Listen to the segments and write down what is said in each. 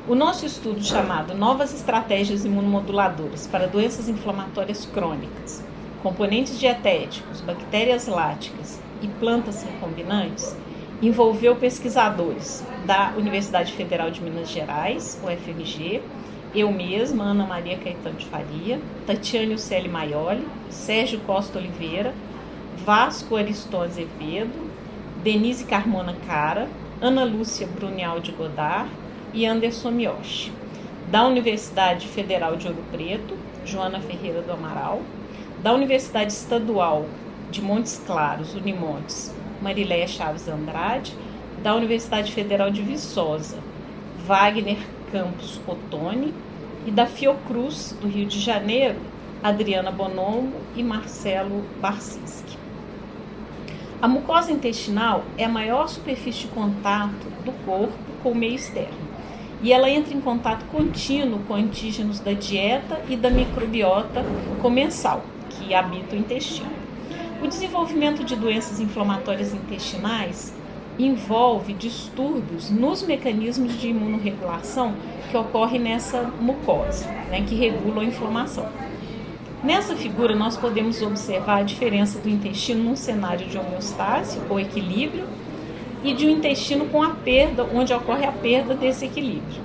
O nosso estudo chamado Novas Estratégias Imunomoduladoras para Doenças Inflamatórias Crônicas, Componentes Dietéticos, Bactérias Láticas e Plantas Recombinantes, envolveu pesquisadores da Universidade Federal de Minas Gerais, UFMG, eu mesma, Ana Maria Caetano de Faria, Tatiane Uccelli Maioli, Sérgio Costa Oliveira, Vasco Ariston Azevedo, Denise Carmona Cara, Ana Lúcia Brunial de Godard e Anderson Miyoshi. Da Universidade Federal de Ouro Preto, Joana Ferreira do Amaral, da Universidade Estadual de Montes Claros, Unimontes, Mariléia Chaves Andrade, da Universidade Federal de Viçosa, Wagner Campos Ottoni, e da Fiocruz, do Rio de Janeiro, Adriana Bonomo e Marcelo Barcinski. A mucosa intestinal é a maior superfície de contato do corpo com o meio externo, e ela entra em contato contínuo com antígenos da dieta e da microbiota comensal, que habita o intestino. O desenvolvimento de doenças inflamatórias intestinais envolve distúrbios nos mecanismos de imunorregulação que ocorrem nessa mucosa, que regulam a inflamação. Nessa figura, nós podemos observar a diferença do intestino num cenário de homeostase ou equilíbrio e de um intestino com a perda, onde ocorre a perda desse equilíbrio.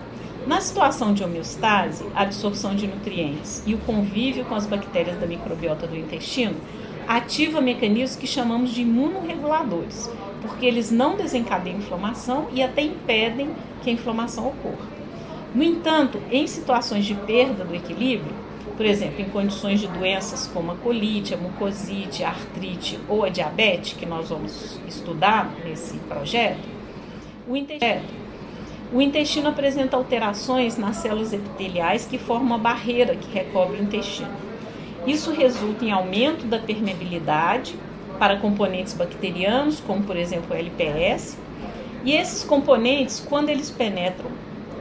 Na situação de homeostase, a absorção de nutrientes e o convívio com as bactérias da microbiota do intestino ativa mecanismos que chamamos de imunorreguladores, porque eles não desencadeiam inflamação e até impedem que a inflamação ocorra. No entanto, em situações de perda do equilíbrio, por exemplo, em condições de doenças como a colite, a mucosite, a artrite ou a diabetes, que nós vamos estudar nesse projeto, o intestino apresenta alterações nas células epiteliais que formam a barreira que recobre o intestino. Isso resulta em aumento da permeabilidade para componentes bacterianos, como por exemplo o LPS, e esses componentes, quando eles penetram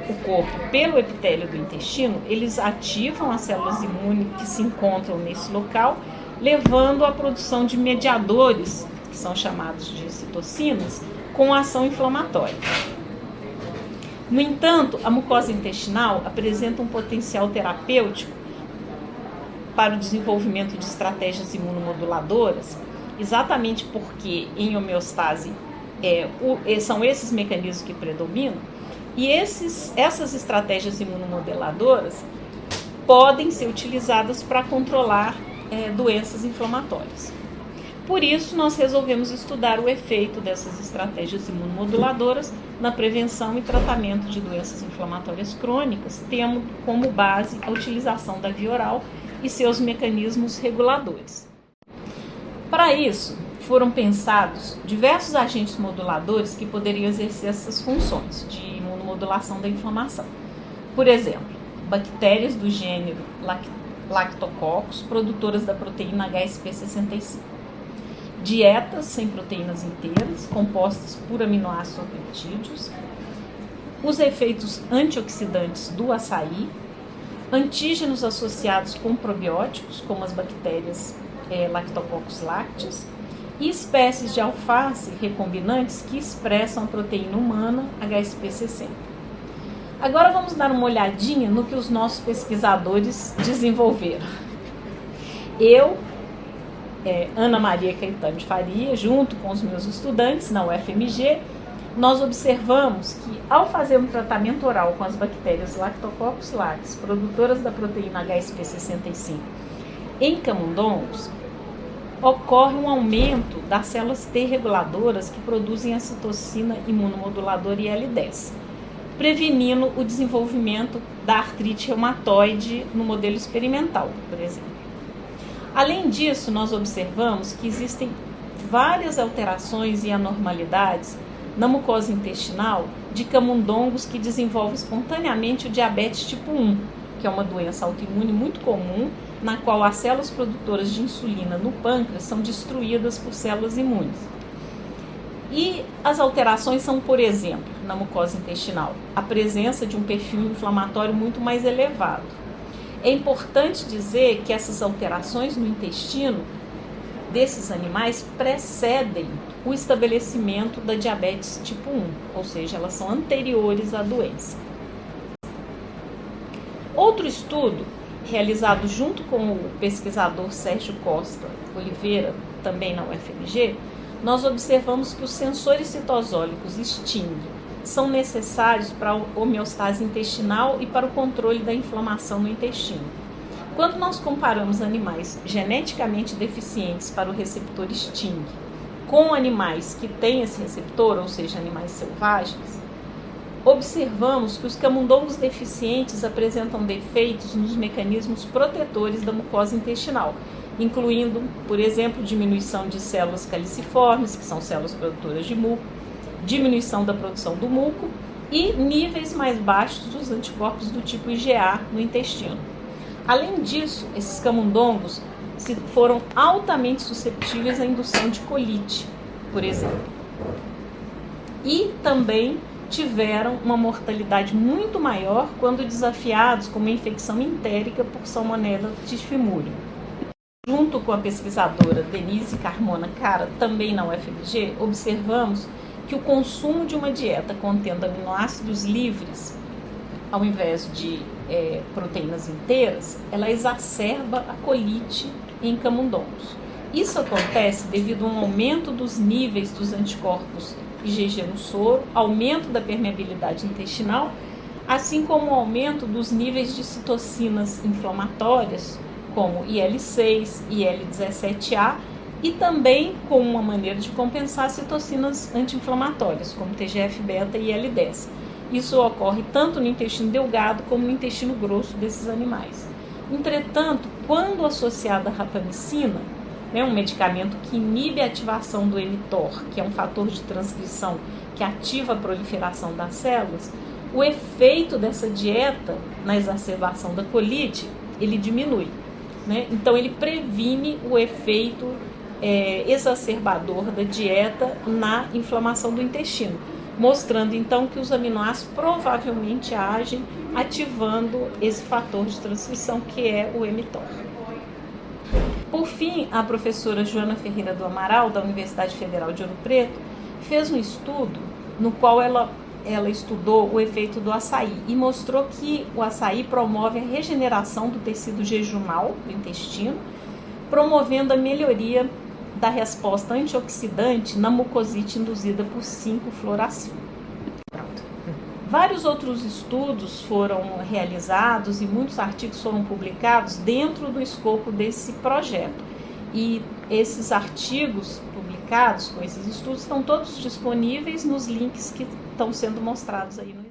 o corpo pelo epitélio do intestino, eles ativam as células imunes que se encontram nesse local, levando à produção de mediadores, que são chamados de citocinas, com ação inflamatória. No entanto, a mucosa intestinal apresenta um potencial terapêutico para o desenvolvimento de estratégias imunomoduladoras, exatamente porque em homeostase são esses mecanismos que predominam, e essas estratégias imunomoduladoras podem ser utilizadas para controlar doenças inflamatórias. Por isso, nós resolvemos estudar o efeito dessas estratégias imunomoduladoras na prevenção e tratamento de doenças inflamatórias crônicas, tendo como base a utilização da via oral e seus mecanismos reguladores. Para isso, foram pensados diversos agentes moduladores que poderiam exercer essas funções de imunomodulação da inflamação. Por exemplo, bactérias do gênero Lactococcus, produtoras da proteína HSP65. Dietas sem proteínas inteiras, compostas por aminoácidos ou peptídeos. Os efeitos antioxidantes do açaí. Antígenos associados com probióticos, como as bactérias Lactococcus lactis, e espécies de alface recombinantes que expressam a proteína humana HSP60. Agora vamos dar uma olhadinha no que os nossos pesquisadores desenvolveram. Eu, Ana Maria Caetano de Faria, junto com os meus estudantes na UFMG, nós observamos que, ao fazer um tratamento oral com as bactérias Lactococcus lactis, produtoras da proteína HSP65, em camundongos, ocorre um aumento das células T reguladoras que produzem a citocina imunomoduladora IL-10, prevenindo o desenvolvimento da artrite reumatoide no modelo experimental, por exemplo. Além disso, nós observamos que existem várias alterações e anormalidades na mucosa intestinal de camundongos que desenvolvem espontaneamente o diabetes tipo 1, que é uma doença autoimune muito comum, na qual as células produtoras de insulina no pâncreas são destruídas por células imunes. E as alterações são, por exemplo, na mucosa intestinal, a presença de um perfil inflamatório muito mais elevado. É importante dizer que essas alterações no intestino desses animais precedem o estabelecimento da diabetes tipo 1, ou seja, elas são anteriores à doença. outro estudo, realizado junto com o pesquisador Sérgio Costa Oliveira, também na UFMG, nós observamos que os sensores citosólicos Sting são necessários para a homeostase intestinal e para o controle da inflamação no intestino. Quando nós comparamos animais geneticamente deficientes para o receptor Sting com animais que têm esse receptor, ou seja, animais selvagens, observamos que os camundongos deficientes apresentam defeitos nos mecanismos protetores da mucosa intestinal, incluindo, por exemplo, diminuição de células caliciformes, que são células produtoras de muco, diminuição da produção do muco e níveis mais baixos dos anticorpos do tipo IgA no intestino. Além disso, esses camundongos foram altamente susceptíveis à indução de colite, por exemplo. E também tiveram uma mortalidade muito maior quando desafiados com uma infecção entérica por Salmonella typhimurium. Junto com a pesquisadora Denise Carmona Cara, também na UFMG, observamos que o consumo de uma dieta contendo aminoácidos livres, ao invés de proteínas inteiras, ela exacerba a colite em camundongos. Isso acontece devido a um aumento dos níveis dos anticorpos IgG no soro, aumento da permeabilidade intestinal, assim como o aumento dos níveis de citocinas inflamatórias, como IL-6, IL-17A, e também com uma maneira de compensar citocinas anti-inflamatórias, como TGF-beta e IL-10. Isso ocorre tanto no intestino delgado como no intestino grosso desses animais. Entretanto, quando associada à rapamicina, um medicamento que inibe a ativação do mTOR, que é um fator de transcrição que ativa a proliferação das células, o efeito dessa dieta na exacerbação da colite, ele diminui. Então, ele previne o efeito exacerbador da dieta na inflamação do intestino, mostrando então que os aminoácidos provavelmente agem ativando esse fator de transcrição que é o mTOR. Por fim, a professora Joana Ferreira do Amaral, da Universidade Federal de Ouro Preto, fez um estudo no qual ela estudou o efeito do açaí e mostrou que o açaí promove a regeneração do tecido jejunal do intestino, promovendo a melhoria da resposta antioxidante na mucosite induzida por 5-fluoracilo. Vários outros estudos foram realizados e muitos artigos foram publicados dentro do escopo desse projeto. E esses artigos publicados com esses estudos estão todos disponíveis nos links que estão sendo mostrados aí no